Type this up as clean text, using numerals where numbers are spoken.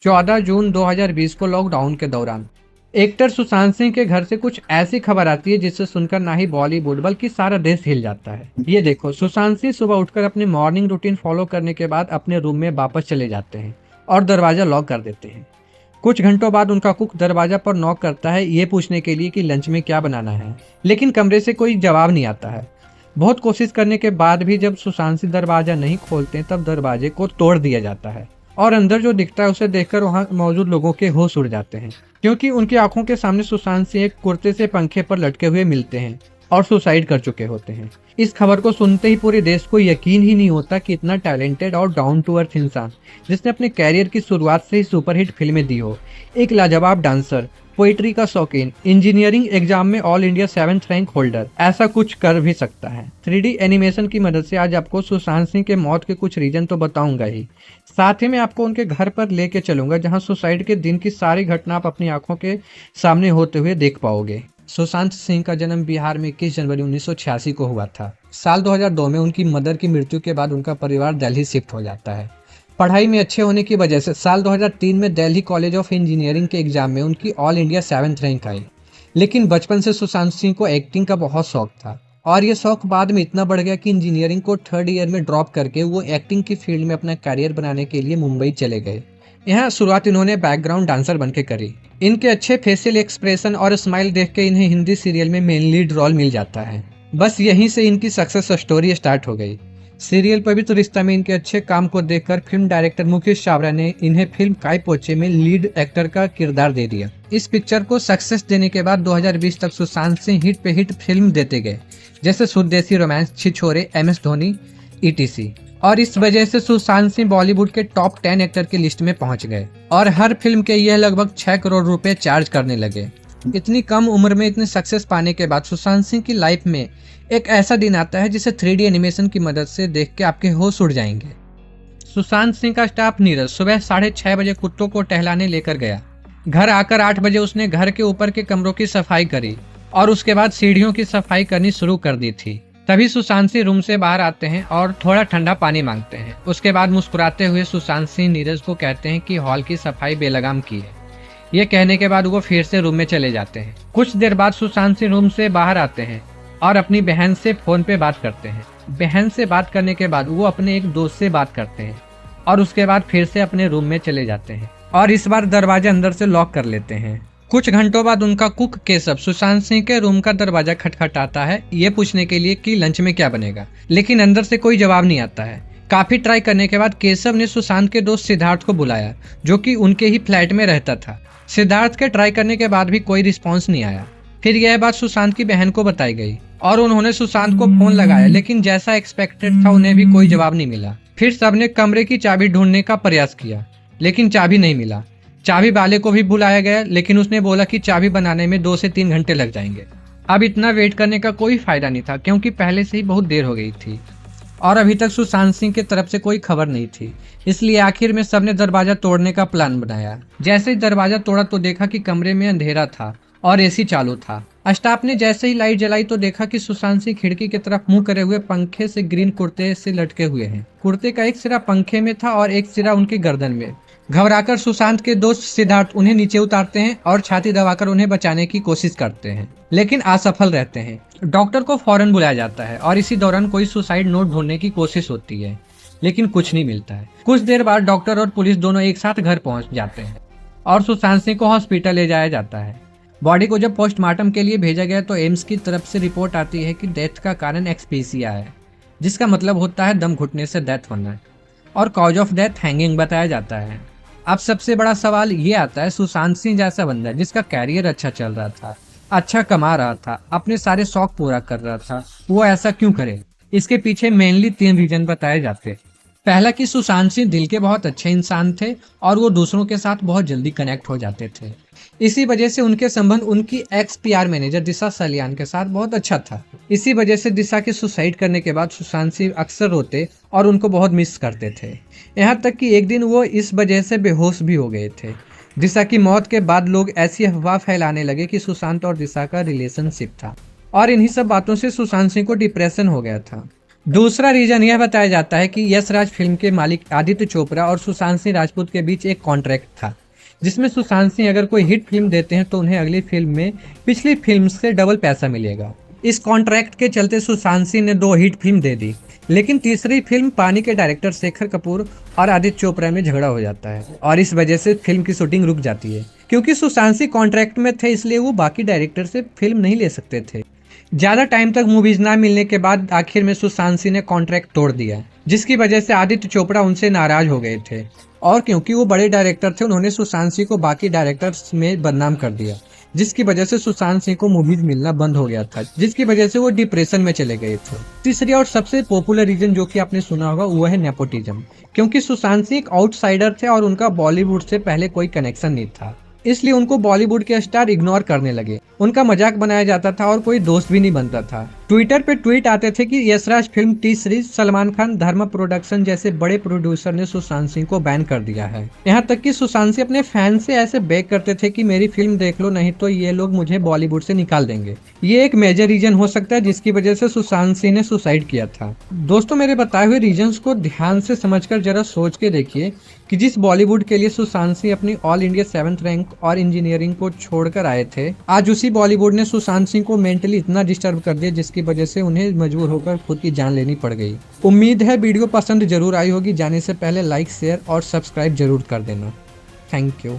14 जून 2020 को लॉकडाउन के दौरान एक्टर सुशांत सिंह के घर से कुछ ऐसी खबर आती है जिससे सुनकर ना ही बॉलीवुड बल्कि सारा देश हिल जाता है। ये देखो, सुशांत सिंह सुबह उठकर अपनी मॉर्निंग रूटीन फॉलो करने के बाद अपने रूम में वापस चले जाते हैं और दरवाजा लॉक कर देते हैं। कुछ घंटों बाद उनका कुक दरवाजा पर नॉक करता है, ये पूछने के लिए कि लंच में क्या बनाना है, लेकिन कमरे से कोई जवाब नहीं आता है। बहुत कोशिश करने के बाद भी जब सुशांत सिंह दरवाजा नहीं खोलते तब दरवाजे को तोड़ दिया जाता है और अंदर जो दिखता है उसे देखकर वहां मौजूद लोगों के होश उड़ जाते हैं, क्योंकि उनकी आंखों के सामने सुशांत सिंह एक कुर्ते से पंखे पर लटके हुए मिलते हैं और सुसाइड कर चुके होते हैं। इस खबर को सुनते ही पूरे देश को यकीन ही नहीं होता कि इतना टैलेंटेड और डाउन टू अर्थ इंसान, जिसने अपने कैरियर की शुरुआत से ही सुपरहिट फिल्में दी हो, एक लाजवाब डांसर, पोइट्री का शौकीन, इंजीनियरिंग एग्जाम में all India 7th rank holder, ऐसा कुछ कर भी सकता है। 3D एनिमेशन की मदद से आज आपको सुशांत सिंह के मौत के कुछ रीजन तो बताऊंगा ही, साथ ही मैं आपको उनके घर पर लेके चलूंगा जहां सुसाइड के दिन की सारी घटना आप अपनी आंखों के सामने होते हुए देख पाओगे। सुशांत सिंह का जन्म बिहार में 21 जनवरी 1986 को हुआ था। साल 2002 में उनकी मदर की मृत्यु के बाद उनका परिवार दिल्ली शिफ्ट हो जाता है। पढ़ाई में अच्छे होने की वजह से साल 2003 में दिल्ली कॉलेज ऑफ इंजीनियरिंग के एग्जाम में उनकी ऑल इंडिया 7th रैंक आई। लेकिन बचपन से सुशांत सिंह को एक्टिंग का बहुत शौक था और ये शौक बाद में इतना बढ़ गया कि इंजीनियरिंग को 3rd ईयर में ड्रॉप करके वो एक्टिंग की फील्ड में अपना करियर बनाने के लिए मुंबई चले गए। यहाँ शुरुआत इन्होंने बैकग्राउंड डांसर बनके करी। इनके अच्छे फेशियल एक्सप्रेशन और स्माइल देख के इन्हें हिंदी सीरियल में मेन लीड रोल मिल जाता है। बस यहीं से इनकी सक्सेस स्टोरी स्टार्ट हो गई। सीरियल पवित्र रिश्ता में इनके अच्छे काम को देखकर फिल्म डायरेक्टर मुकेश चावला ने इन्हें फिल्म काय पोचे में लीड एक्टर का किरदार दे दिया। इस पिक्चर को सक्सेस देने के बाद 2020 तक सुशांत सिंह हिट पे हिट फिल्म देते गए, जैसे स्वदेशी रोमांस, छिछोरे, MS धोनी, ETC। और इस वजह से सुशांत सिंह बॉलीवुड के टॉप 10 एक्टर की लिस्ट में पहुंच गए और हर फिल्म के यह लगभग 6 करोड़ रुपए चार्ज करने लगे। इतनी कम उम्र में इतनी सक्सेस पाने के बाद सुशांत सिंह की लाइफ में एक ऐसा दिन आता है जिसे 3D एनिमेशन की मदद से देख के आपके होश उड़ जाएंगे। सुशांत सिंह का स्टाफ नीरज सुबह 6:30 बजे कुत्तों को टहलाने लेकर गया। घर आकर 8 बजे उसने घर के ऊपर के कमरों की सफाई करी और उसके बाद सीढ़ियों की सफाई करनी शुरू कर दी थी। तभी सुशांत सिंह रूम से बाहर आते हैं और थोड़ा ठंडा पानी मांगते हैं। उसके बाद मुस्कुराते हुए सुशांत सिंह नीरज को कहते हैं कि हॉल की सफाई बेलगाम की है। ये कहने के बाद वो फिर से रूम में चले जाते हैं। कुछ देर बाद सुशांत सिंह रूम से बाहर आते हैं और अपनी बहन से फोन पे बात करते हैं। बहन से बात करने के बाद वो अपने एक दोस्त से बात करते हैं और उसके बाद फिर से अपने रूम में चले जाते हैं और इस बार दरवाजा अंदर से लॉक कर लेते हैं। कुछ घंटों बाद उनका कुक केशव सुशांत सिंह के रूम का दरवाजा खटखटाता है, ये पूछने के लिए कि लंच में क्या बनेगा, लेकिन अंदर से कोई जवाब नहीं आता है। काफी ट्राई करने के बाद केशव ने सुशांत के दोस्त सिद्धार्थ को बुलाया, जो कि उनके ही फ्लैट में रहता था। सिद्धार्थ के ट्राई करने के बाद भी कोई रिस्पॉन्स नहीं आया। फिर यह बात सुशांत की बहन को बताई गई और उन्होंने सुशांत को फोन लगाया, लेकिन जैसा एक्सपेक्टेड था उन्हें भी कोई जवाब नहीं मिला। फिर सबने कमरे की चाबी ढूंढने का प्रयास किया, लेकिन चाबी नहीं मिला। चाबी वाले को भी बुलाया गया, लेकिन उसने बोला कि चाबी बनाने में 2 से 3 घंटे लग जाएंगे। अब इतना वेट करने का कोई फायदा नहीं था, क्योंकि पहले से ही बहुत देर हो गई थी और अभी तक सुशांत सिंह की तरफ से कोई खबर नहीं थी। इसलिए आखिर में सबने दरवाजा तोड़ने का प्लान बनाया। जैसे ही दरवाजा तोड़ा तो देखा कि कमरे में अंधेरा था और AC चालू था। स्टाफ ने जैसे ही लाइट जलाई तो देखा कि सुशांत सिंह खिड़की की तरफ मुंह करे हुए पंखे से ग्रीन कुर्ते से लटके हुए हैं। कुर्ते का एक सिरा पंखे में था और एक सिरा उनकी गर्दन में। घबराकर सुशांत के दोस्त सिद्धार्थ उन्हें नीचे उतारते हैं और छाती दबाकर उन्हें बचाने की कोशिश करते हैं, लेकिन असफल रहते हैं। डॉक्टर को फौरन बुलाया जाता है और इसी दौरान कोई सुसाइड नोट ढूंढने की कोशिश होती है, लेकिन कुछ नहीं मिलता है। कुछ देर बाद डॉक्टर और पुलिस दोनों एक साथ घर पहुंच जाते हैं और सुशांत सिंह को हॉस्पिटल ले जाया जाता है। बॉडी को जब पोस्टमार्टम के लिए भेजा गया तो एम्स की तरफ से रिपोर्ट आती है कि डेथ का कारण एक्सपीसिया है, जिसका मतलब होता है दम घुटने से डेथ होना, और कॉज ऑफ डेथ हैंगिंग बताया जाता है। अब सबसे बड़ा सवाल ये आता है, सुशांत सिंह जैसा बंदा जिसका कैरियर अच्छा चल रहा था, अच्छा कमा रहा था, अपने सारे शौक पूरा कर रहा था, वो ऐसा क्यों करे? इसके पीछे मेनली 3 रीजन बताए जाते। पहला कि सुशांत सिंह दिल के बहुत अच्छे इंसान थे और वो दूसरों के साथ बहुत जल्दी कनेक्ट हो जाते थे। इसी वजह से उनके संबंध उनकी एक्स PR मैनेजर दिशा सलियान के साथ बहुत अच्छा था। इसी वजह से दिशा के सुसाइड करने के बाद सुशांत सिंह अक्सर रोते और उनको बहुत मिस करते थे। यहाँ तक कि एक दिन वो इस वजह से बेहोश भी हो गए थे। दिशा की मौत के बाद लोग ऐसी अफवाह फैलाने लगे कि सुशांत और दिशा का रिलेशनशिप था और इन्हीं सब बातों से सुशांत सिंह को डिप्रेशन हो गया था। दूसरा रीजन यह बताया जाता है कि यश राज फिल्म के मालिक आदित्य चोपड़ा और सुशांत सिंह राजपूत के बीच एक कॉन्ट्रैक्ट था, जिसमें सुशांत सिंह अगर कोई हिट फिल्म देते हैं तो उन्हें अगली फिल्म में पिछली फिल्म से डबल पैसा मिलेगा। इस कॉन्ट्रैक्ट के चलते सुशांत सिंह ने 2 हिट फिल्म दे दी, लेकिन तीसरी फिल्म पानी के डायरेक्टर शेखर कपूर और आदित्य चोपड़ा में झगड़ा हो जाता है और इस वजह से फिल्म की शूटिंग रुक जाती है। क्योंकि सुशांत सिंह कॉन्ट्रैक्ट में थे, इसलिए वो बाकी डायरेक्टर से फिल्म नहीं ले सकते थे। ज्यादा टाइम तक मूवीज ना मिलने के बाद आखिर में सुशांत सिंह ने कॉन्ट्रैक्ट तोड़ दिया, जिसकी वजह से आदित्य चोपड़ा उनसे नाराज हो गए थे और क्योंकि वो बड़े डायरेक्टर थे उन्होंने सुशांत सिंह को बाकी डायरेक्टर्स में बदनाम कर दिया, जिसकी वजह से सुशांत सिंह को मूवीज मिलना बंद हो गया था, जिसकी वजह से वो डिप्रेशन में चले गए थे। तीसरी और सबसे पॉपुलर रीजन जो कि आपने सुना होगा वो है नेपोटिज्म, क्योंकि सुशांत सिंह एक आउटसाइडर थे और उनका बॉलीवुड से पहले कोई कनेक्शन नहीं था, इसलिए उनको बॉलीवुड के स्टार इग्नोर करने लगे, उनका मजाक बनाया जाता था और कोई दोस्त भी नहीं बनता था। ट्विटर पे ट्वीट आते थे कि Yashraj film T Series Salman Khan Dharma production जैसे बड़े प्रोड्यूसर ने सुशांत सिंह को बैन कर दिया है। यहाँ तक कि सुशांत सिंह अपने फैन से ऐसे बेग करते थे कि मेरी फिल्म देख लो, नहीं तो ये लोग मुझे बॉलीवुड से निकाल देंगे। ये एक मेजर रीजन हो सकता है जिसकी वजह से सुशांत सिंह ने सुसाइड किया था। दोस्तों, मेरे बताए हुए रीजंस को ध्यान से समझकर जरा सोच के देखिए कि जिस बॉलीवुड के लिए सुशांत सिंह अपनी ऑल इंडिया 7th रैंक और इंजीनियरिंग को छोड़कर आए थे, आज उसी बॉलीवुड ने सुशांत सिंह को मेंटली इतना डिस्टर्ब कर दिया जिसकी वजह से उन्हें मजबूर होकर खुद की जान लेनी पड़ गई। उम्मीद है वीडियो पसंद जरूर आई होगी। जाने से पहले लाइक, शेयर और सब्सक्राइब जरूर कर देना। Thank you.